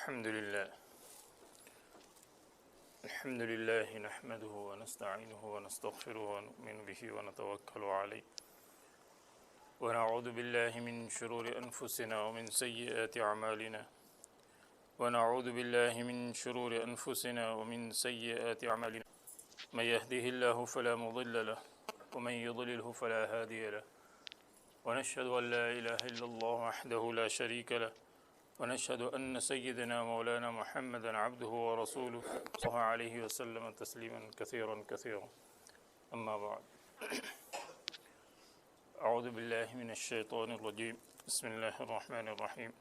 الحمد لله نحمده ونستعينه ونستغفره ونؤمن به ونتوكل عليه ونعوذ بالله من شرور أنفسنا ومن سيئات أعمالنا من يهده الله فلا مضل له ومن يضلله فلا هادي له ونشهد أن لا إله إلا الله وحده لا شريك له ونشهد أن سيدنا مولانا محمدا عبده ورسوله صلى الله عليه وسلم تسليما كثيرا أما بعد أعوذ بالله من الشيطان الرجيم بسم الله الرحمن الرحيم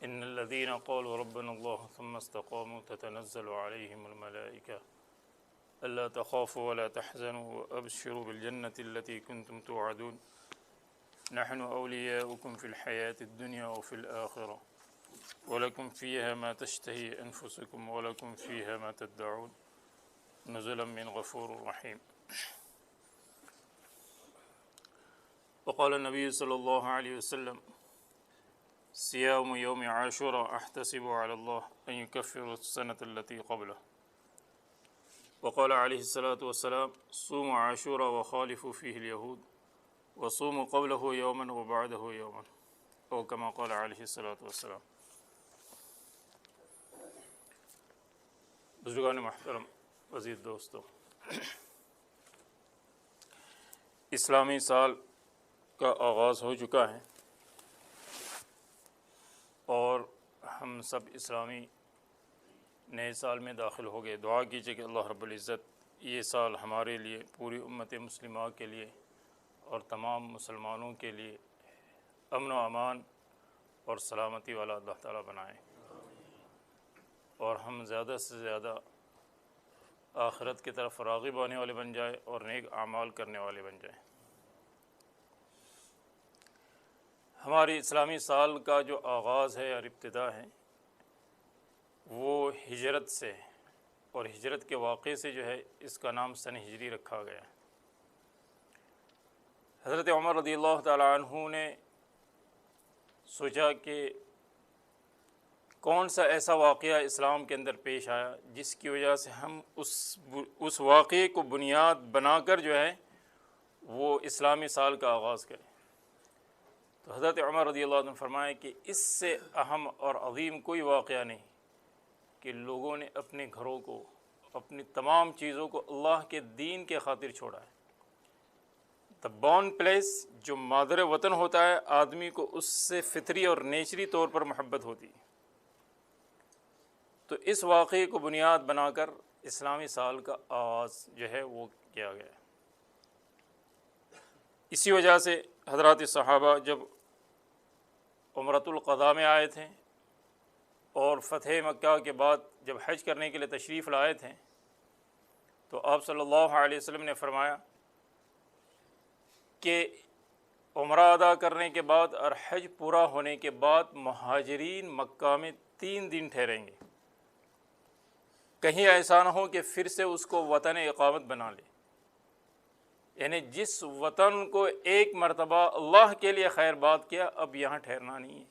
إن الذين قالوا ربنا الله ثم استقاموا تتنزل عليهم الملائكة ألا تخافوا ولا تحزنوا وأبشروا بالجنة التي كنتم توعدون نحن أولياؤكم في الحياة الدنيا وفي الآخرة ولكم فيها ما تشتهي أنفسكم ولكم فيها ما تدعون نزلا من غفور رحيم. وقال النبي صلى الله عليه وسلم صيام يوم عاشوراء أحتسب على الله أن يكفر السنة التي قبله. وقال عليه الصلاة والسلام صوموا عاشوراء وخالفوا فيه اليهود وصوموا قبله يوما وبعده يوما أو كما قال عليه الصلاة والسلام. بزرگان محترم، عزیز دوستو، اسلامی سال کا آغاز ہو چکا ہے اور ہم سب اسلامی نئے سال میں داخل ہو گئے. دعا کیجیے کہ اللہ رب العزت یہ سال ہمارے لیے، پوری امت مسلمہ کے لیے اور تمام مسلمانوں کے لیے امن و امان اور سلامتی والا اللہ تعالیٰ بنائے، اور ہم زیادہ سے زیادہ آخرت کی طرف راغب ہونے والے بن جائے اور نیک اعمال کرنے والے بن جائیں. ہماری اسلامی سال کا جو آغاز ہے اور ابتدا ہے وہ ہجرت سے، اور ہجرت کے واقعے سے جو ہے اس کا نام سن ہجری رکھا گیا ہے. حضرت عمر رضی اللہ تعالیٰ عنہ نے سوچا کہ کون سا ایسا واقعہ اسلام کے اندر پیش آیا جس کی وجہ سے ہم اس واقعے کو بنیاد بنا کر جو ہے وہ اسلامی سال کا آغاز کریں. تو حضرت عمر رضی اللہ عنہ نے فرمایا کہ اس سے اہم اور عظیم کوئی واقعہ نہیں کہ لوگوں نے اپنے گھروں کو، اپنی تمام چیزوں کو اللہ کے دین کے خاطر چھوڑا ہے. دا بورن پلیس، جو مادر وطن ہوتا ہے، آدمی کو اس سے فطری اور نیچری طور پر محبت ہوتی ہے. تو اس واقعے کو بنیاد بنا کر اسلامی سال کا آغاز جو ہے وہ کیا گیا. اسی وجہ سے حضرات صحابہ جب عمرۃ القضاء میں آئے تھے اور فتح مکہ کے بعد جب حج کرنے کے لیے تشریف لائے تھے تو آپ صلی اللہ علیہ وسلم نے فرمایا کہ عمرہ ادا کرنے کے بعد اور حج پورا ہونے کے بعد مہاجرین مکہ میں 3 دن ٹھہریں گے، کہیں ایسا نہ ہو کہ پھر سے اس کو وطن اقامت بنا لے. یعنی جس وطن کو ایک مرتبہ اللہ کے لیے خیر بات کیا، اب یہاں ٹھہرنا نہیں ہے.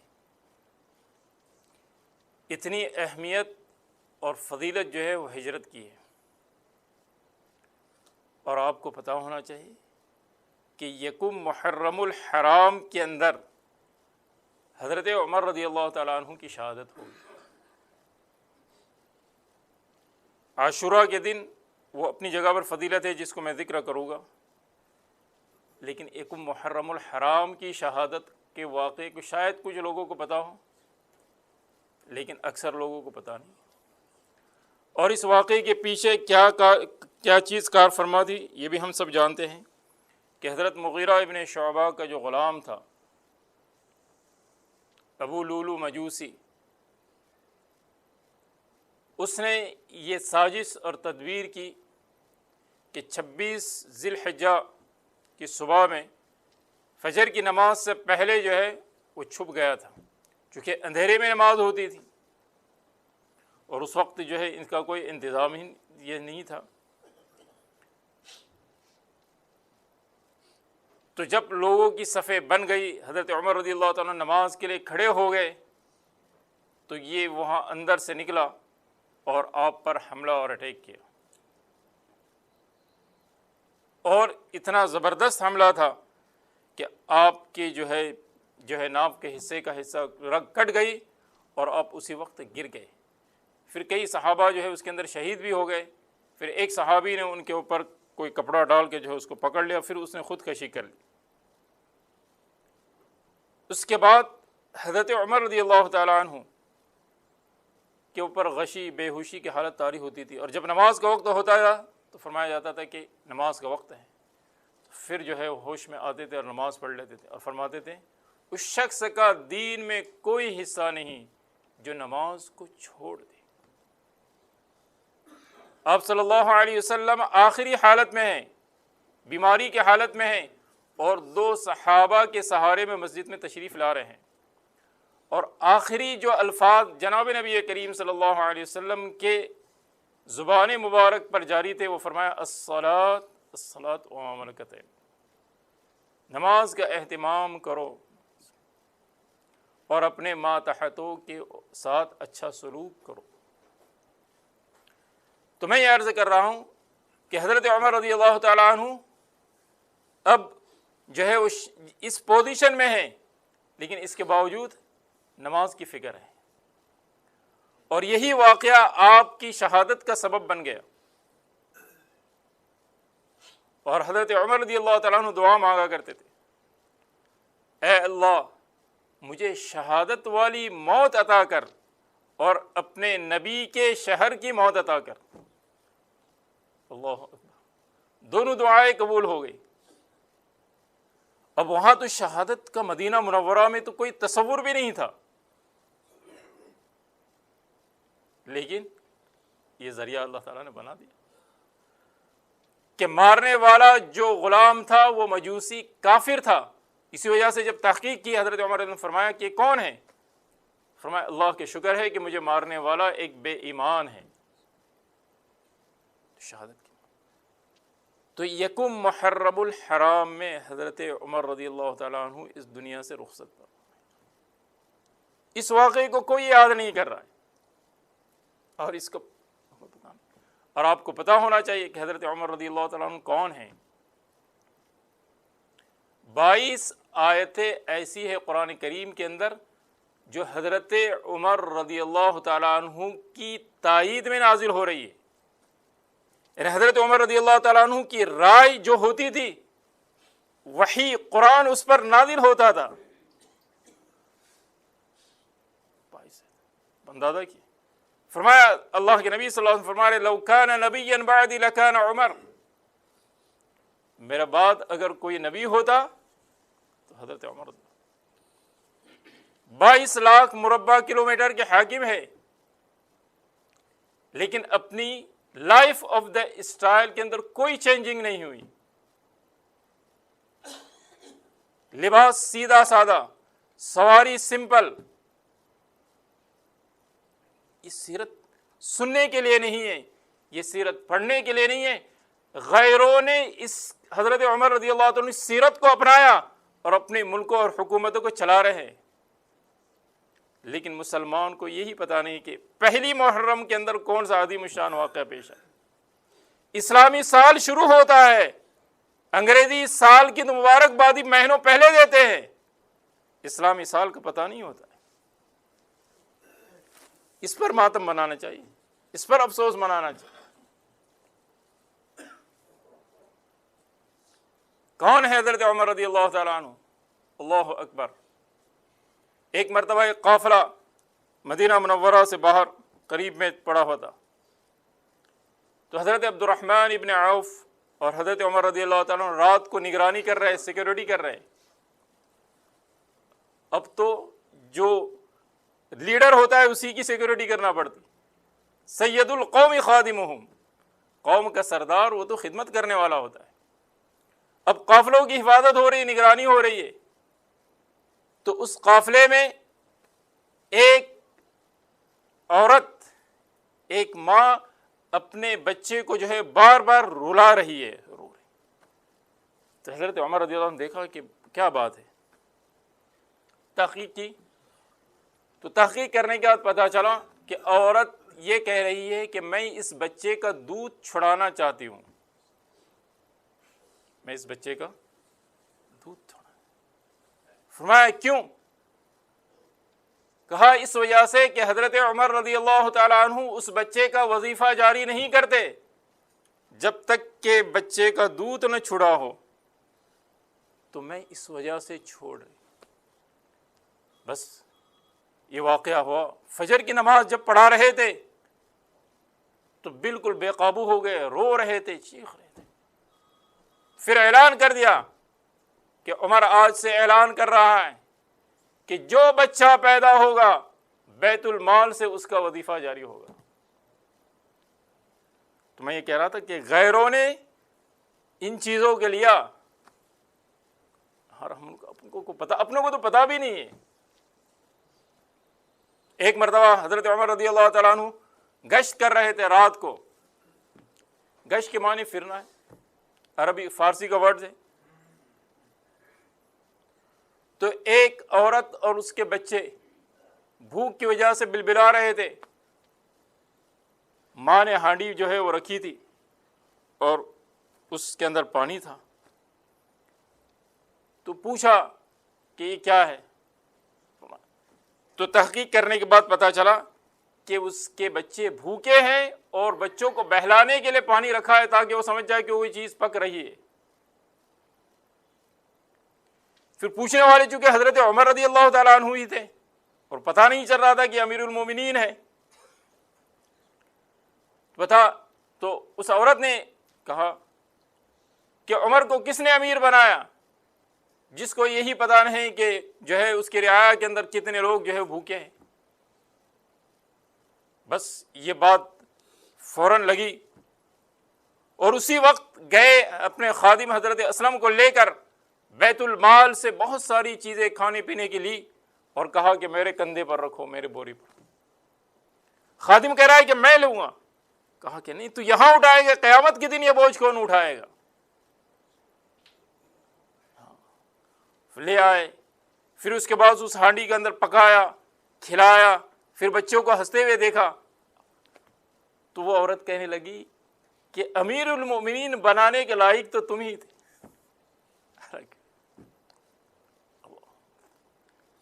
اتنی اہمیت اور فضیلت جو ہے وہ ہجرت کی ہے. اور آپ کو پتہ ہونا چاہیے کہ یکم محرم الحرام کے اندر حضرت عمر رضی اللہ تعالیٰ عنہ کی شہادت ہوئی. عاشوراء کے دن وہ اپنی جگہ پر فضیلت ہے جس کو میں ذکر کروں گا، لیکن یکم محرم الحرام کی شہادت کے واقعے کو شاید کچھ لوگوں کو پتہ ہو لیکن اکثر لوگوں کو پتہ نہیں. اور اس واقعے کے پیچھے کیا چیز کار فرما تھی یہ بھی ہم سب جانتے ہیں کہ حضرت مغیرہ ابن شعبہ کا جو غلام تھا ابو لولو مجوسی، اس نے یہ سازش اور تدبیر کی کہ 26 ذی الحجہ کی صبح میں فجر کی نماز سے پہلے جو ہے وہ چھپ گیا تھا، چونکہ اندھیرے میں نماز ہوتی تھی اور اس وقت جو ہے ان کا کوئی انتظام ہی یہ نہیں تھا. تو جب لوگوں کی صفیں بن گئی، حضرت عمر رضی اللہ تعالیٰ نماز کے لیے کھڑے ہو گئے، تو یہ وہاں اندر سے نکلا اور آپ پر حملہ اور اٹیک کیا، اور اتنا زبردست حملہ تھا کہ آپ کے جو ہے ناف کے حصے کا حصہ رگ کٹ گئی اور آپ اسی وقت گر گئے۔ پھر کئی صحابہ جو ہے اس کے اندر شہید بھی ہو گئے۔ پھر ایک صحابی نے ان کے اوپر کوئی کپڑا ڈال کے جو ہے اس کو پکڑ لیا، پھر اس نے خودکشی کر لی۔ اس کے بعد حضرت عمر رضی اللہ تعالیٰ عنہ کے اوپر غشی بے ہوشی کی حالت طاری ہوتی تھی، اور جب نماز کا وقت ہوتا تھا تو فرمایا جاتا تھا کہ نماز کا وقت ہے، پھر جو ہے ہوش میں آتے تھے اور نماز پڑھ لیتے تھے، اور فرماتے تھے اس شخص کا دین میں کوئی حصہ نہیں جو نماز کو چھوڑ دے۔ آپ صلی اللہ علیہ وسلم آخری حالت میں ہیں، بیماری کی حالت میں ہیں، اور 2 صحابہ کے سہارے میں مسجد میں تشریف لا رہے ہیں، اور آخری جو الفاظ جناب نبی کریم صلی اللہ علیہ وسلم کے زبان مبارک پر جاری تھے، وہ فرمایا الصلاۃ الصلاۃ وما ملکت، نماز کا اہتمام کرو اور اپنے ماتحتوں کے ساتھ اچھا سلوک کرو۔ تو میں یہ عرض کر رہا ہوں کہ حضرت عمر رضی اللہ تعالیٰ عنہ اب جو ہے اس پوزیشن میں ہیں، لیکن اس کے باوجود نماز کی فکر ہے، اور یہی واقعہ آپ کی شہادت کا سبب بن گیا۔ اور حضرت عمر رضی اللہ تعالیٰ عنہ دعا مانگا کرتے تھے، اے اللہ مجھے شہادت والی موت عطا کر اور اپنے نبی کے شہر کی موت عطا کر۔ اللہ اکبر، دونوں دعائیں قبول ہو گئی۔ اب وہاں تو شہادت کا مدینہ منورہ میں تو کوئی تصور بھی نہیں تھا، لیکن یہ ذریعہ اللہ تعالیٰ نے بنا دیا کہ مارنے والا جو غلام تھا وہ مجوسی کافر تھا۔ اسی وجہ سے جب تحقیق کی حضرت عمر نے فرمایا کہ کون ہے؟ فرمایا اللہ کے شکر ہے کہ مجھے مارنے والا ایک بے ایمان ہے۔ شہادت کی تو یکم محرم الحرام میں حضرت عمر رضی اللہ تعالیٰ عنہ اس دنیا سے رخصت پر، اس واقعے کو کوئی یاد نہیں کر رہا ہے، اور اس کو اور آپ کو پتہ ہونا چاہیے کہ حضرت عمر رضی اللہ تعالیٰ عنہ کون ہیں۔ 22 آیتیں ایسی ہے قرآن کریم کے اندر جو حضرت عمر رضی اللہ تعالیٰ عنہ کی تائید میں نازل ہو رہی ہے، یعنی حضرت عمر رضی اللہ تعالیٰ عنہ کی رائے جو ہوتی تھی، وحی قرآن اس پر نازل ہوتا تھا۔ اندازہ کی فرمایا اللہ کے نبی صلی اللہ علیہ وسلم فرما رہے لو کان نبیا بعدی لکان عمر، میرا بعد اگر کوئی نبی ہوتا تو حضرت عمر 22 لاکھ مربع کلومیٹر کے حاکم ہے، لیکن اپنی لائف آف دا اسٹائل کے اندر کوئی چینجنگ نہیں ہوئی، لباس سیدھا سادہ، سواری سمپل۔ یہ سیرت سننے کے لیے نہیں ہے، یہ سیرت پڑھنے کے لیے نہیں ہے۔ غیروں نے اس حضرت عمر رضی اللہ عنہ سیرت کو اپنایا اور اپنے ملکوں اور حکومتوں کو چلا رہے ہیں، لیکن مسلمان کو یہی پتہ نہیں کہ پہلی محرم کے اندر کون سا عظیم الشان واقعہ پیش ہے۔ اسلامی سال شروع ہوتا ہے، انگریزی سال کی تو مبارکبادی مہینوں پہلے دیتے ہیں، اسلامی سال کا پتہ نہیں ہوتا ہے۔ اس پر ماتم منانا چاہیے، اس پر افسوس منانا چاہیے۔ کون ہے حضرت عمر رضی اللہ تعالیٰ عنہ؟ اللہ اکبر۔ ایک مرتبہ ایک قافلہ مدینہ منورہ سے باہر قریب میں پڑا ہوا تھا، تو حضرت عبد الرحمن ابن عوف اور حضرت عمر رضی اللہ تعالیٰ عنہ رات کو نگرانی کر رہے ہیں، سیکیورٹی کر رہے ہیں۔ اب تو جو لیڈر ہوتا ہے اسی کی سیکیورٹی کرنا پڑتی، سید القوم خادمہم، قوم کا سردار وہ تو خدمت کرنے والا ہوتا ہے۔ اب قافلوں کی حفاظت ہو رہی ہے، نگرانی ہو رہی ہے، تو اس قافلے میں ایک عورت، ایک ماں اپنے بچے کو جو ہے بار بار رلا رہی ہے، تو حضرت عمر رضی اللہ عنہ نے دیکھا کہ کیا بات ہے، تحقیق کی، تو تحقیق کرنے کے بعد پتہ چلا کہ عورت یہ کہہ رہی ہے کہ میں اس بچے کا دودھ چھڑانا چاہتی ہوں، میں اس بچے کا دودھ چھڑانا۔ فرمایا کیوں؟ کہا اس وجہ سے کہ حضرت عمر رضی اللہ تعالیٰ عنہ اس بچے کا وظیفہ جاری نہیں کرتے جب تک کہ بچے کا دودھ نہ چھڑا ہو، تو میں اس وجہ سے چھوڑ رہی۔ بس یہ واقعہ ہوا، فجر کی نماز جب پڑھا رہے تھے تو بالکل بے قابو ہو گئے، رو رہے تھے، چیخ رہے تھے۔ پھر اعلان کر دیا کہ عمر آج سے اعلان کر رہا ہے کہ جو بچہ پیدا ہوگا بیت المال سے اس کا وظیفہ جاری ہوگا۔ تو میں یہ کہہ رہا تھا کہ غیروں نے ان چیزوں کے لیا، اور ہم کو پتا، اپنوں کو تو پتا بھی نہیں ہے۔ ایک مرتبہ حضرت عمر رضی اللہ تعالیٰ عنہ گشت کر رہے تھے رات کو، گشت کے معنی پھرنا ہے، عربی فارسی کا ورڈ ہے۔ تو ایک عورت اور اس کے بچے بھوک کی وجہ سے بلبلا رہے تھے، ماں نے ہانڈی جو ہے وہ رکھی تھی اور اس کے اندر پانی تھا، تو پوچھا کہ یہ کیا ہے؟ تو تحقیق کرنے کے بعد پتہ چلا کہ اس کے بچے بھوکے ہیں اور بچوں کو بہلانے کے لیے پانی رکھا ہے تاکہ وہ سمجھ جائے کہ وہ چیز پک رہی ہے۔ پھر پوچھنے والے چونکہ حضرت عمر رضی اللہ تعالیٰ عنہ ہی تھے اور پتہ نہیں چل رہا تھا کہ امیر المومنین ہے، تو اس عورت نے کہا کہ عمر کو کس نے امیر بنایا جس کو یہی پتہ نہیں کہ جو ہے اس کی رعایا کے اندر کتنے لوگ جو ہے بھوکے ہیں۔ بس یہ بات فوراً لگی اور اسی وقت گئے اپنے خادم حضرت اسلم کو لے کر بیت المال سے بہت ساری چیزیں کھانے پینے کی لی اور کہا کہ میرے کندھے پر رکھو، میرے بوری پر۔ خادم کہہ رہا ہے کہ میں لوں گا، کہا کہ نہیں، تو یہاں اٹھائے گا، قیامت کے دن یہ بوجھ کون اٹھائے گا؟ لے آئے، پھر اس کے بعد اس ہانڈی کے اندر پکایا، کھلایا، پھر بچوں کو ہنستے ہوئے دیکھا تو وہ عورت کہنے لگی کہ امیر المومنین بنانے کے لائق تو تم ہی تھے۔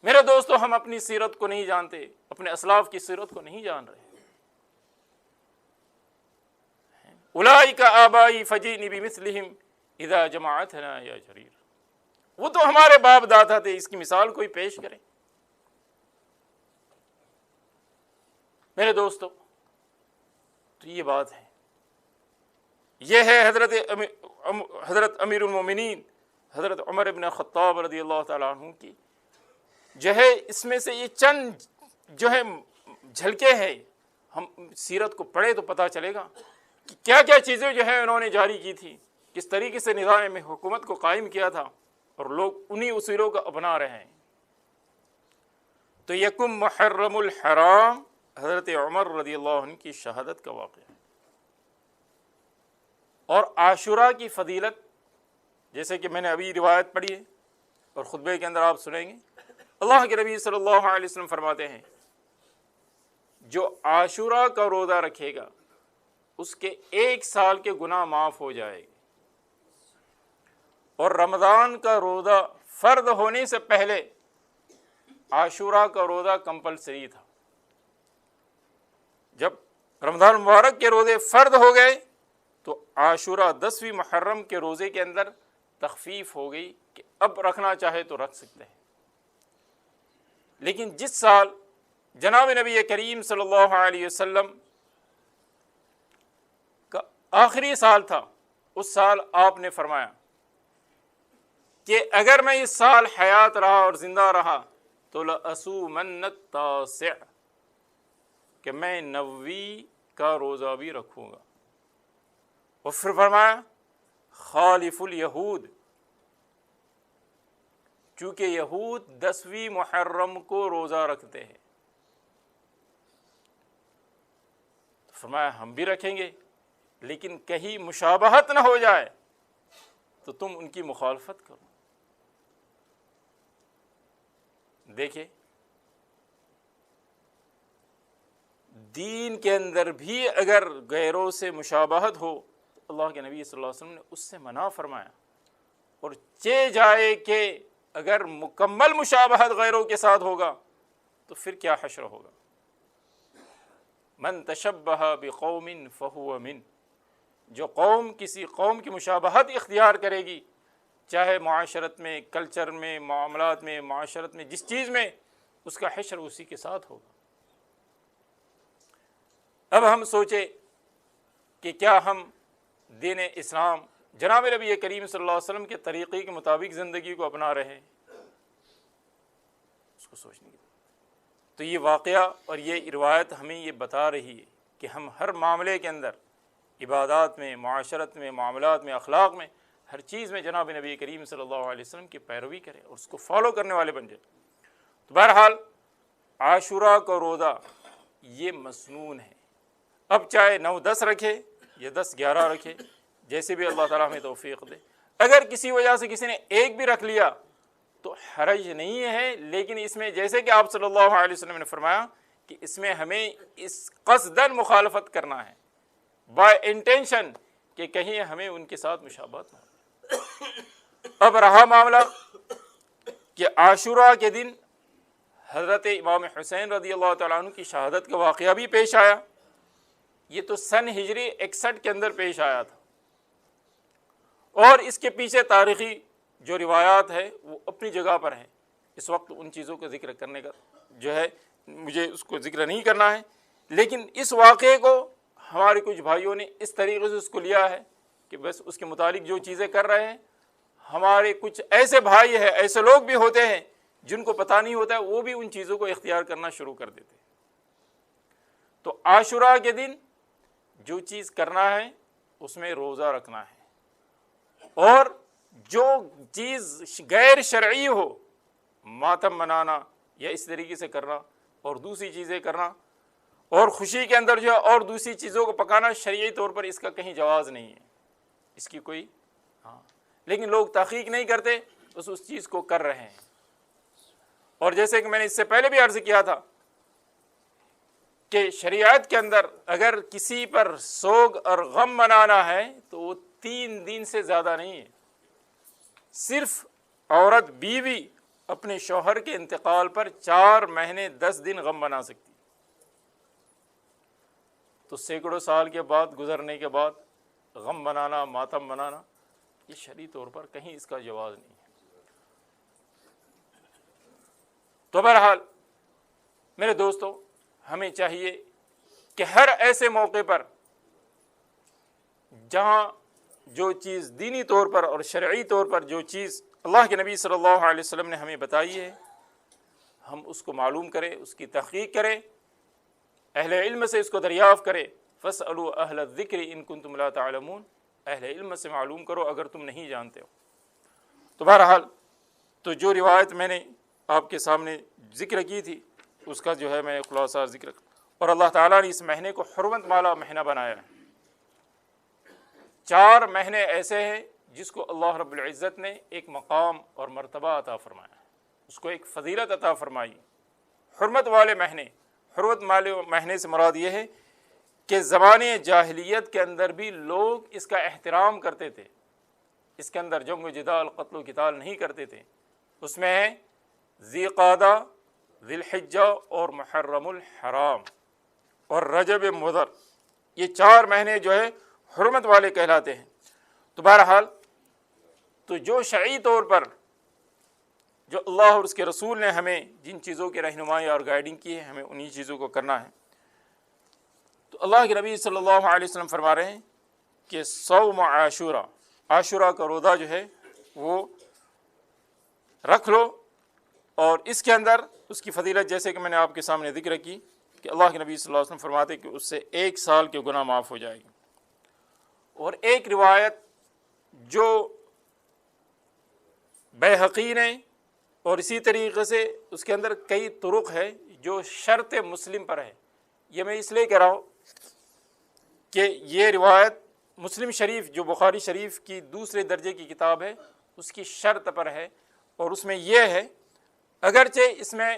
میرے دوستو، ہم اپنی سیرت کو نہیں جانتے، اپنے اسلاف کی سیرت کو نہیں جان رہے۔ اولئک آبائی فجئنی بمثلہم اذا جمعتنا یا جریر، وہ تو ہمارے باپ دادا تھے، اس کی مثال کوئی پیش کرے۔ میرے دوستو، تو یہ بات ہے، یہ ہے حضرت امیر المومنین حضرت عمر بن خطاب رضی اللہ تعالیٰ عنہ کی جو ہے، اس میں سے یہ چند جو ہے جھلکے ہیں، ہم سیرت کو پڑھے تو پتہ چلے گا کہ کیا کیا چیزیں جو ہے انہوں نے جاری کی تھی، کس طریقے سے نظام میں حکومت کو قائم کیا تھا، اور لوگ انہی اصولوں کو اپنا رہے ہیں۔ تو یکم محرم الحرام حضرت عمر رضی اللہ عنہ کی شہادت کا واقعہ ہے، اور عاشوراء کی فضیلت جیسے کہ میں نے ابھی روایت پڑھی ہے اور خطبے کے اندر آپ سنیں گے، اللہ کے نبی صلی اللہ علیہ وسلم فرماتے ہیں جو عاشوراء کا روزہ رکھے گا اس کے 1 سال کے گناہ معاف ہو جائے گے، اور رمضان کا روزہ فرض ہونے سے پہلے عاشوراء کا روزہ کمپلسری تھا، جب رمضان مبارک کے روزے فرض ہو گئے تو عاشوراء 10ویں محرم کے روزے کے اندر تخفیف ہو گئی کہ اب رکھنا چاہے تو رکھ سکتے ہیں۔ لیکن جس سال جناب نبی کریم صلی اللہ علیہ وسلم کا آخری سال تھا، اس سال آپ نے فرمایا کہ اگر میں اس سال حیات رہا اور زندہ رہا تو لأصومن التاسع، کہ میں 9ویں کا روزہ بھی رکھوں گا، اور پھر فرمایا خالف الیہود، چونکہ یہود 10ویں محرم کو روزہ رکھتے ہیں، فرمایا ہم بھی رکھیں گے، لیکن کہیں مشابہت نہ ہو جائے، تو تو تم ان کی مخالفت کرو۔ دیکھیں دین کے اندر بھی اگر غیروں سے مشابہت ہو تو اللہ کے نبی صلی اللہ علیہ وسلم نے اس سے منع فرمایا، اور چہ جائے کہ اگر مکمل مشابہت غیروں کے ساتھ ہوگا تو پھر کیا حشر ہوگا۔ من تشبہ بقوم فہو من، جو قوم کسی قوم کی مشابہت اختیار کرے گی، چاہے معاشرت میں، کلچر میں، معاملات میں، معاشرت میں، جس چیز میں، اس کا حشر اسی کے ساتھ ہوگا۔ اب ہم سوچیں کہ کیا ہم دین اسلام جناب نبی کریم صلی اللہ علیہ وسلم کے طریقے کے مطابق زندگی کو اپنا رہے ہیں؟ اس کو سوچنے کی تو یہ واقعہ اور یہ روایت ہمیں یہ بتا رہی ہے کہ ہم ہر معاملے کے اندر، عبادات میں، معاشرت میں، معاملات میں، اخلاق میں، ہر چیز میں جناب نبی کریم صلی اللہ علیہ وسلم کی پیروی کریں اور اس کو فالو کرنے والے بن جائیں۔ تو بہرحال عاشوراء کا روزہ یہ مسنون ہے، اب چاہے 9-10 رکھے یا 10-11 رکھے، جیسے بھی اللہ تعالیٰ ہمیں توفیق دے۔ اگر کسی وجہ سے کسی نے ایک بھی رکھ لیا تو حرج نہیں ہے، لیکن اس میں جیسے کہ آپ صلی اللہ علیہ وسلم نے فرمایا کہ اس میں ہمیں اس قصداً مخالفت کرنا ہے، بائی انٹینشن، کہ کہیں ہمیں ان کے ساتھ مشابہت نہ ہو۔ اب رہا معاملہ کہ عاشوراء کے دن حضرت امام حسین رضی اللہ تعالیٰ عنہ کی شہادت کا واقعہ بھی پیش آیا۔ یہ تو سن ہجری 61 کے اندر پیش آیا تھا، اور اس کے پیچھے تاریخی جو روایات ہے وہ اپنی جگہ پر ہیں۔ اس وقت ان چیزوں کا ذکر کرنے کا جو ہے مجھے اس کو ذکر نہیں کرنا ہے، لیکن اس واقعے کو ہمارے کچھ بھائیوں نے اس طریقے سے اس کو لیا ہے کہ بس اس کے متعلق جو چیزیں کر رہے ہیں، ہمارے کچھ ایسے بھائی ہیں، ایسے لوگ بھی ہوتے ہیں جن کو پتہ نہیں ہوتا ہے، وہ بھی ان چیزوں کو اختیار کرنا شروع کر دیتے ہیں۔ تو عاشوراء کے دن جو چیز کرنا ہے اس میں روزہ رکھنا ہے، اور جو چیز غیر شرعی ہو، ماتم منانا یا اس طریقے سے کرنا اور دوسری چیزیں کرنا، اور خوشی کے اندر جو ہے اور دوسری چیزوں کو پکانا، شرعی طور پر اس کا کہیں جواز نہیں ہے، اس کی کوئی لیکن لوگ تحقیق نہیں کرتے، بس اس چیز کو کر رہے ہیں۔ اور جیسے کہ میں نے اس سے پہلے بھی عرض کیا تھا کہ شریعت کے اندر اگر کسی پر سوگ اور غم منانا ہے تو وہ 3 دن سے زیادہ نہیں ہے۔ صرف عورت بیوی اپنے شوہر کے انتقال پر 4 مہینے 10 دن غم منا سکتی، تو سینکڑوں سال کے بعد گزرنے کے بعد غم منانا، ماتم منانا، یہ شرعی طور پر کہیں اس کا جواز نہیں ہے۔ تو بہرحال میرے دوستو، ہمیں چاہیے کہ ہر ایسے موقع پر جہاں جو چیز دینی طور پر اور شرعی طور پر جو چیز اللہ کے نبی صلی اللہ علیہ وسلم نے ہمیں بتائی ہے، ہم اس کو معلوم کریں، اس کی تحقیق کریں، اہل علم سے اس کو دریافت کریں۔ فاسألوا اہل الذکر ان کنتم لا تعلمون، اہل علم سے معلوم کرو اگر تم نہیں جانتے ہو۔ تو بہرحال تو جو روایت میں نے آپ کے سامنے ذکر کی تھی اس کا جو ہے میں خلاصہ ذکر، اور اللہ تعالیٰ نے اس مہینے کو حرمت والا مہینہ بنایا ہے۔ 4 مہینے ایسے ہیں جس کو اللہ رب العزت نے ایک مقام اور مرتبہ عطا فرمایا، اس کو ایک فضیلت عطا فرمائی۔ حرمت والے مہینے، حرمت والے مہینے سے مراد یہ ہے کہ زمانے جاہلیت کے اندر بھی لوگ اس کا احترام کرتے تھے، اس کے اندر جنگ و جدال، قتل و قتال نہیں کرتے تھے۔ اس میں ہے ذی قعدہ، ذی الحجہ اور محرم الحرام اور رجب مضر، یہ 4 مہینے جو ہے حرمت والے کہلاتے ہیں۔ تو بہرحال تو جو شرعی طور پر جو اللہ اور اس کے رسول نے ہمیں جن چیزوں کی رہنمائی اور گائیڈنگ کی ہے، ہمیں انہی چیزوں کو کرنا ہے۔ تو اللہ کے نبی صلی اللہ علیہ وسلم فرما رہے ہیں کہ صوم عاشوراء، عاشوراء کا روزہ جو ہے وہ رکھ لو، اور اس کے اندر اس کی فضیلت جیسے کہ میں نے آپ کے سامنے ذکر کی کہ اللہ کے نبی صلی اللہ علیہ وسلم فرماتے کہ اس سے 1 سال کے گناہ معاف ہو جائے گی۔ اور ایک روایت جو بیہقی نے، اور اسی طریقے سے اس کے اندر کئی طرق ہے جو شرط مسلم پر ہے، یہ میں اس لیے کہہ رہا ہوں کہ یہ روایت مسلم شریف جو بخاری شریف کی دوسرے درجے کی کتاب ہے اس کی شرط پر ہے، اور اس میں یہ ہے، اگرچہ اس میں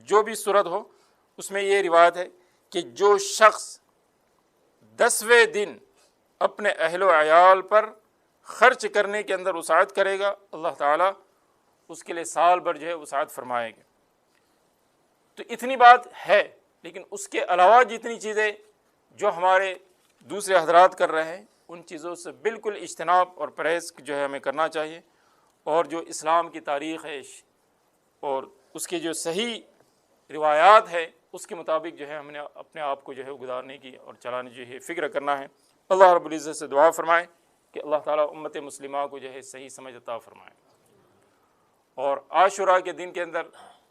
جو بھی صورت ہو اس میں یہ روایت ہے کہ جو شخص 10ویں دن اپنے اہل و عیال پر خرچ کرنے کے اندر وسعت کرے گا، اللہ تعالیٰ اس کے لیے سال بھر جو ہے وسعت فرمائے گا۔ تو اتنی بات ہے، لیکن اس کے علاوہ جتنی چیزیں جو ہمارے دوسرے حضرات کر رہے ہیں ان چیزوں سے بالکل اجتناب اور پرہیز جو ہے ہمیں کرنا چاہیے، اور جو اسلام کی تاریخ ہے اور اس کی جو صحیح روایات ہے اس کے مطابق جو ہے ہم نے اپنے آپ کو جو ہے گزارنے کی اور چلانے جو ہے فکر کرنا ہے۔ اللہ رب العزت سے دعا فرمائے کہ اللہ تعالیٰ امت مسلمہ کو جو ہے صحیح سمجھ عطا فرمائے، اور عاشوراء کے دن کے اندر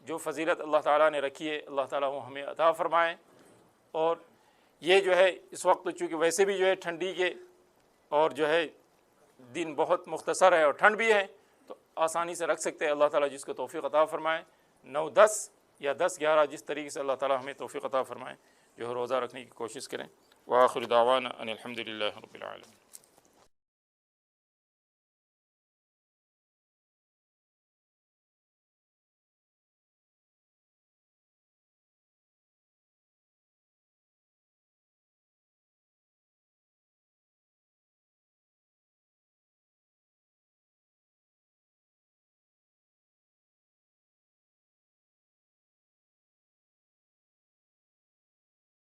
جو فضیلت اللہ تعالیٰ نے رکھی ہے اللہ تعالیٰ وہ ہمیں عطا فرمائے۔ اور یہ جو ہے اس وقت چونکہ ویسے بھی جو ہے ٹھنڈی کے اور جو ہے دن بہت مختصر ہے اور ٹھنڈ بھی ہے، تو آسانی سے رکھ سکتے ہیں، اللہ تعالیٰ جس کو توفیق عطا فرمائے، 9-10 یا 10-11 جس طریقے سے اللہ تعالیٰ ہمیں توفیق عطا فرمائے جو ہے روزہ رکھنے کی کوشش کریں۔ وآخر دعوانا ان الحمد للہ رب العالمین۔